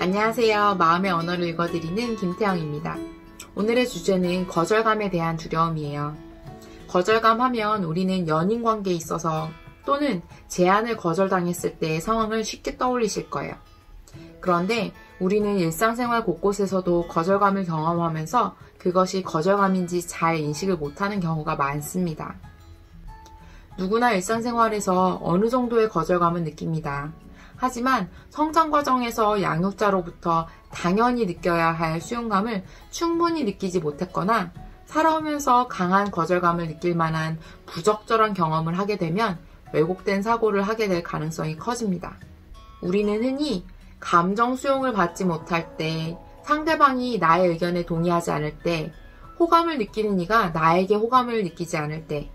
안녕하세요. 마음의 언어를 읽어드리는 김태영입니다. 오늘의 주제는 거절감에 대한 두려움이에요. 거절감 하면 우리는 연인 관계에 있어서 또는 제안을 거절당했을 때의 상황을 쉽게 떠올리실 거예요. 그런데 우리는 일상생활 곳곳에서도 거절감을 경험하면서 그것이 거절감인지 잘 인식을 못하는 경우가 많습니다. 누구나 일상생활에서 어느 정도의 거절감은 느낍니다. 하지만 성장 과정에서 양육자로부터 당연히 느껴야 할 수용감을 충분히 느끼지 못했거나 살아오면서 강한 거절감을 느낄 만한 부적절한 경험을 하게 되면 왜곡된 사고를 하게 될 가능성이 커집니다. 우리는 흔히 감정 수용을 받지 못할 때, 상대방이 나의 의견에 동의하지 않을 때, 호감을 느끼는 이가 나에게 호감을 느끼지 않을 때,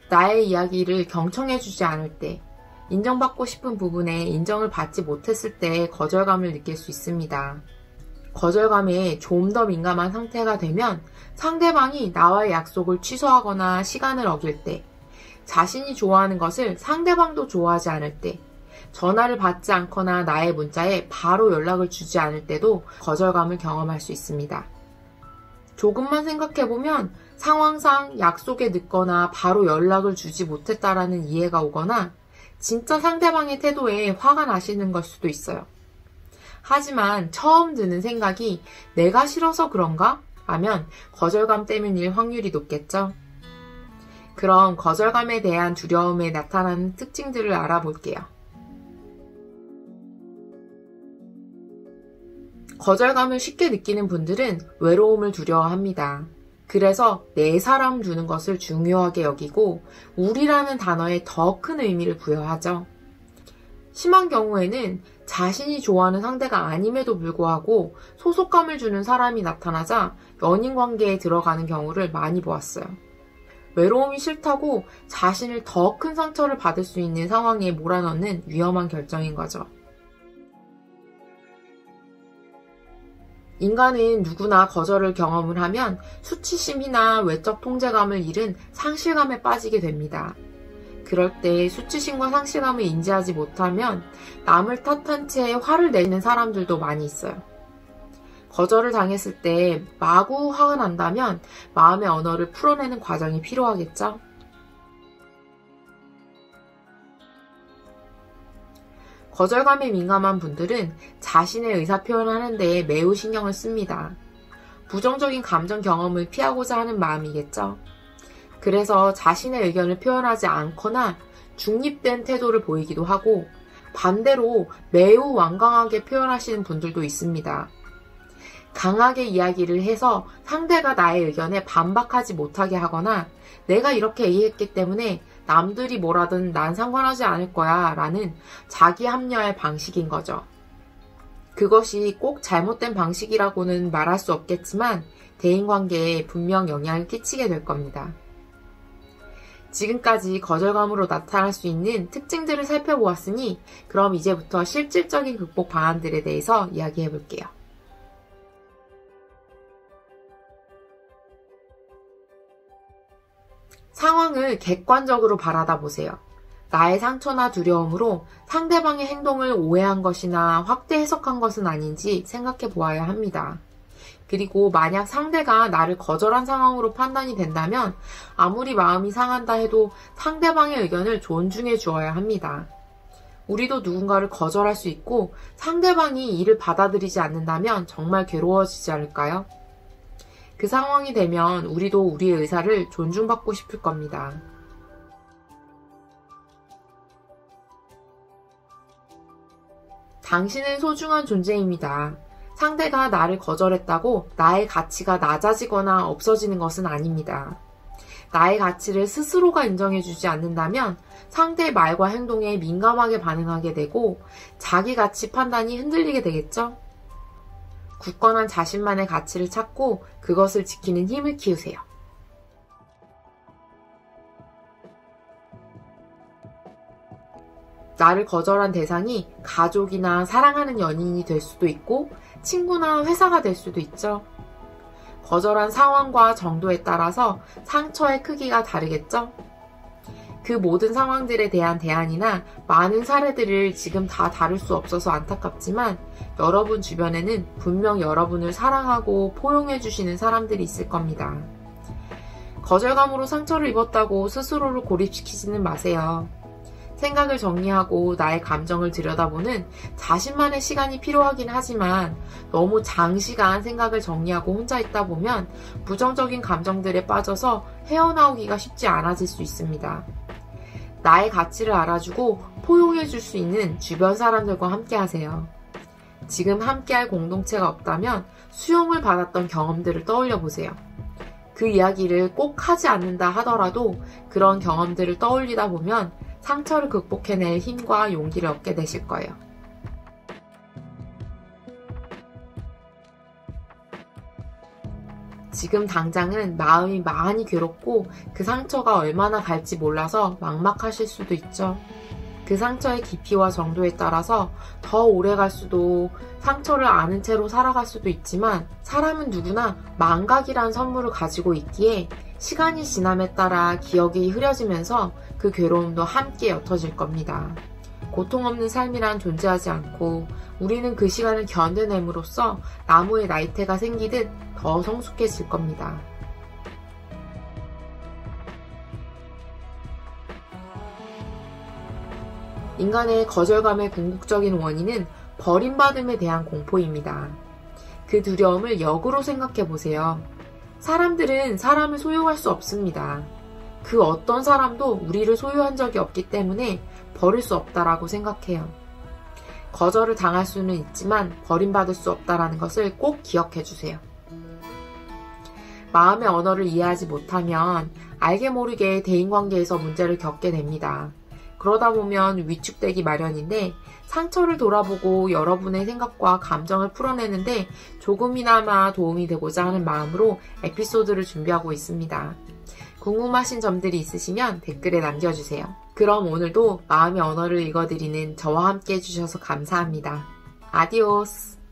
나의 이야기를 경청해주지 않을 때, 인정받고 싶은 부분에 인정을 받지 못했을 때 거절감을 느낄 수 있습니다. 거절감에 좀 더 민감한 상태가 되면 상대방이 나와의 약속을 취소하거나 시간을 어길 때, 자신이 좋아하는 것을 상대방도 좋아하지 않을 때, 전화를 받지 않거나 나의 문자에 바로 연락을 주지 않을 때도 거절감을 경험할 수 있습니다. 조금만 생각해보면 상황상 약속에 늦거나 바로 연락을 주지 못했다라는 이해가 오거나 진짜 상대방의 태도에 화가 나시는 걸 수도 있어요. 하지만 처음 드는 생각이 내가 싫어서 그런가? 하면 거절감 때문일 확률이 높겠죠? 그럼 거절감에 대한 두려움에 나타나는 특징들을 알아볼게요. 거절감을 쉽게 느끼는 분들은 외로움을 두려워합니다. 그래서 내 사람 두는 것을 중요하게 여기고 우리라는 단어에 더 큰 의미를 부여하죠. 심한 경우에는 자신이 좋아하는 상대가 아님에도 불구하고 소속감을 주는 사람이 나타나자 연인 관계에 들어가는 경우를 많이 보았어요. 외로움이 싫다고 자신을 더 큰 상처를 받을 수 있는 상황에 몰아넣는 위험한 결정인 거죠. 인간은 누구나 거절을 경험을 하면 수치심이나 외적 통제감을 잃은 상실감에 빠지게 됩니다. 그럴 때 수치심과 상실감을 인지하지 못하면 남을 탓한 채 화를 내는 사람들도 많이 있어요. 거절을 당했을 때 마구 화가 난다면 마음의 언어를 풀어내는 과정이 필요하겠죠? 거절감에 민감한 분들은 자신의 의사표현을 하는 데에 매우 신경을 씁니다. 부정적인 감정 경험을 피하고자 하는 마음이겠죠. 그래서 자신의 의견을 표현하지 않거나 중립된 태도를 보이기도 하고 반대로 매우 완강하게 표현하시는 분들도 있습니다. 강하게 이야기를 해서 상대가 나의 의견에 반박하지 못하게 하거나 내가 이렇게 얘기했기 때문에 남들이 뭐라든 난 상관하지 않을 거야 라는 자기 합리화의 방식인 거죠. 그것이 꼭 잘못된 방식이라고는 말할 수 없겠지만 대인관계에 분명 영향을 끼치게 될 겁니다. 지금까지 거절감으로 나타날 수 있는 특징들을 살펴보았으니 그럼 이제부터 실질적인 극복 방안들에 대해서 이야기해 볼게요. 상황을 객관적으로 바라다 보세요. 나의 상처나 두려움으로 상대방의 행동을 오해한 것이나 확대 해석한 것은 아닌지 생각해 보아야 합니다. 그리고 만약 상대가 나를 거절한 상황으로 판단이 된다면 아무리 마음이 상한다 해도 상대방의 의견을 존중해 주어야 합니다. 우리도 누군가를 거절할 수 있고 상대방이 이를 받아들이지 않는다면 정말 괴로워지지 않을까요? 그 상황이 되면 우리도 우리의 의사를 존중받고 싶을 겁니다. 당신은 소중한 존재입니다. 상대가 나를 거절했다고 나의 가치가 낮아지거나 없어지는 것은 아닙니다. 나의 가치를 스스로가 인정해주지 않는다면 상대의 말과 행동에 민감하게 반응하게 되고 자기 가치 판단이 흔들리게 되겠죠? 굳건한 자신만의 가치를 찾고 그것을 지키는 힘을 키우세요. 나를 거절한 대상이 가족이나 사랑하는 연인이 될 수도 있고 친구나 회사가 될 수도 있죠. 거절한 상황과 정도에 따라서 상처의 크기가 다르겠죠? 그 모든 상황들에 대한 대안이나 많은 사례들을 지금 다 다룰 수 없어서 안타깝지만 여러분 주변에는 분명 여러분을 사랑하고 포용해 주시는 사람들이 있을 겁니다. 거절감으로 상처를 입었다고 스스로를 고립시키지는 마세요. 생각을 정리하고 나의 감정을 들여다보는 자신만의 시간이 필요하긴 하지만 너무 장시간 생각을 정리하고 혼자 있다 보면 부정적인 감정들에 빠져서 헤어나오기가 쉽지 않아질 수 있습니다. 나의 가치를 알아주고 포용해 줄 수 있는 주변 사람들과 함께 하세요. 지금 함께할 공동체가 없다면 수용을 받았던 경험들을 떠올려 보세요. 그 이야기를 꼭 하지 않는다 하더라도 그런 경험들을 떠올리다 보면 상처를 극복해낼 힘과 용기를 얻게 되실 거예요. 지금 당장은 마음이 많이 괴롭고 그 상처가 얼마나 갈지 몰라서 막막하실 수도 있죠. 그 상처의 깊이와 정도에 따라서 더 오래 갈 수도 상처를 아는 채로 살아갈 수도 있지만 사람은 누구나 망각이란 선물을 가지고 있기에 시간이 지남에 따라 기억이 흐려지면서 그 괴로움도 함께 옅어질 겁니다. 고통 없는 삶이란 존재하지 않고 우리는 그 시간을 견뎌냄으로써 나무에 나이테가 생기듯 더 성숙해질 겁니다. 인간의 거절감의 궁극적인 원인은 버림받음에 대한 공포입니다. 그 두려움을 역으로 생각해 보세요. 사람들은 사람을 소유할 수 없습니다. 그 어떤 사람도 우리를 소유한 적이 없기 때문에 버릴 수 없다라고 생각해요. 거절을 당할 수는 있지만 버림받을 수 없다라는 것을 꼭 기억해 주세요. 마음의 언어를 이해하지 못하면 알게 모르게 대인관계에서 문제를 겪게 됩니다. 그러다 보면 위축되기 마련인데 상처를 돌아보고 여러분의 생각과 감정을 풀어내는데 조금이나마 도움이 되고자 하는 마음으로 에피소드를 준비하고 있습니다. 궁금하신 점들이 있으시면 댓글에 남겨주세요. 그럼 오늘도 마음의 언어를 읽어드리는 저와 함께 해주셔서 감사합니다. 아디오스!